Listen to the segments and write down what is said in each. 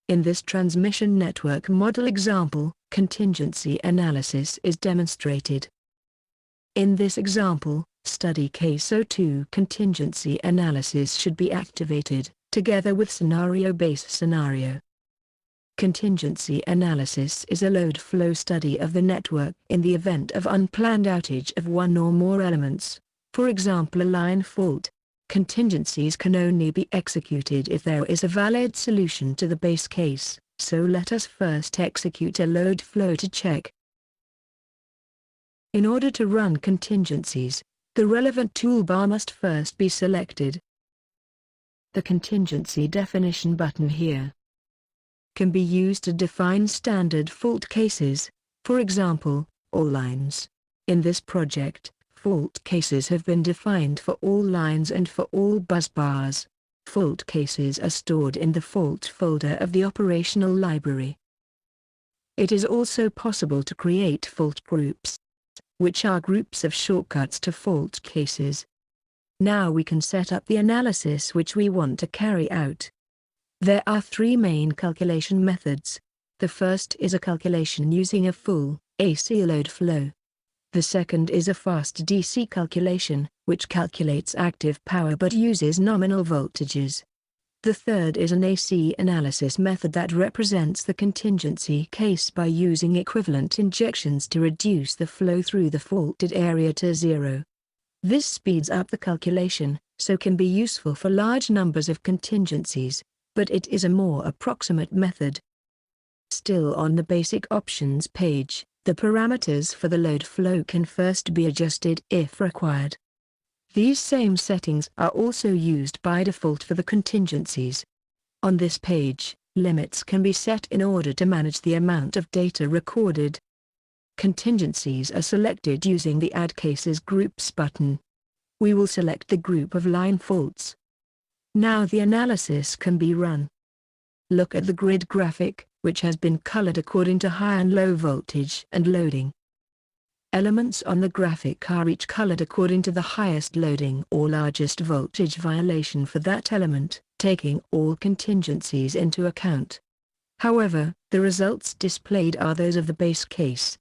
In this transmission network model example, contingency analysis is demonstrated. In this example, study case 02 contingency analysis should be activated, together with scenario-based scenario. Contingency analysis is a load flow study of the network in the event of unplanned outage of one or more elements, for example a line fault. Contingencies can only be executed if there is a valid solution to the base case, so let us first execute a load flow to check. In order to run contingencies, the relevant toolbar must first be selected. The contingency definition button here can be used to define standard fault cases, for example, all lines. In this project, fault cases have been defined for all lines and for all bus bars. Fault cases are stored in the fault folder of the operational library. It is also possible to create fault groups, which are groups of shortcuts to fault cases. Now we can set up the analysis which we want to carry out. There are three main calculation methods. The first is a calculation using a full AC load flow. The second is a fast DC calculation, which calculates active power but uses nominal voltages. The third is an AC analysis method that represents the contingency case by using equivalent injections to reduce the flow through the faulted area to zero. This speeds up the calculation, so can be useful for large numbers of contingencies, but it is a more approximate method. Still on the basic options page, the parameters for the load flow can first be adjusted if required. These same settings are also used by default for the contingencies. On this page, limits can be set in order to manage the amount of data recorded. Contingencies are selected using the Add Cases Groups button. We will select the group of line faults. Now the analysis can be run. Look at the grid graphic, which has been colored according to high and low voltage and loading. Elements on the graphic are each colored according to the highest loading or largest voltage violation for that element, taking all contingencies into account. However, the results displayed are those of the base case.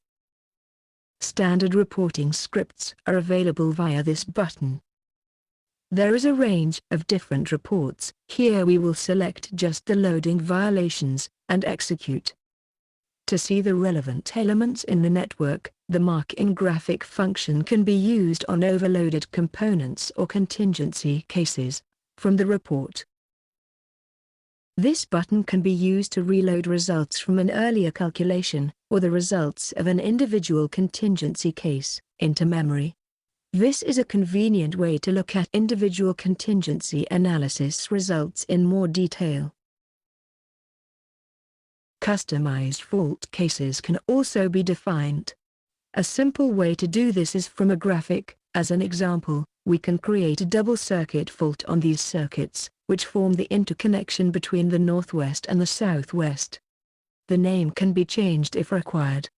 Standard reporting scripts are available via this button. There is a range of different reports. Here we will select just the loading violations, and execute. To see the relevant elements in the network, the mark-in graphic function can be used on overloaded components or contingency cases, from the report. This button can be used to reload results from an earlier calculation, or the results of an individual contingency case, into memory. This is a convenient way to look at individual contingency analysis results in more detail. Customized fault cases can also be defined. A simple way to do this is from a graphic. As an example, we can create a double circuit fault on these circuits, which form the interconnection between the northwest and the southwest. The name can be changed if required.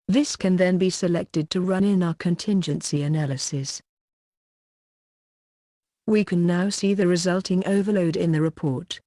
This can then be selected to run in our contingency analysis. We can now see the resulting overload in the report.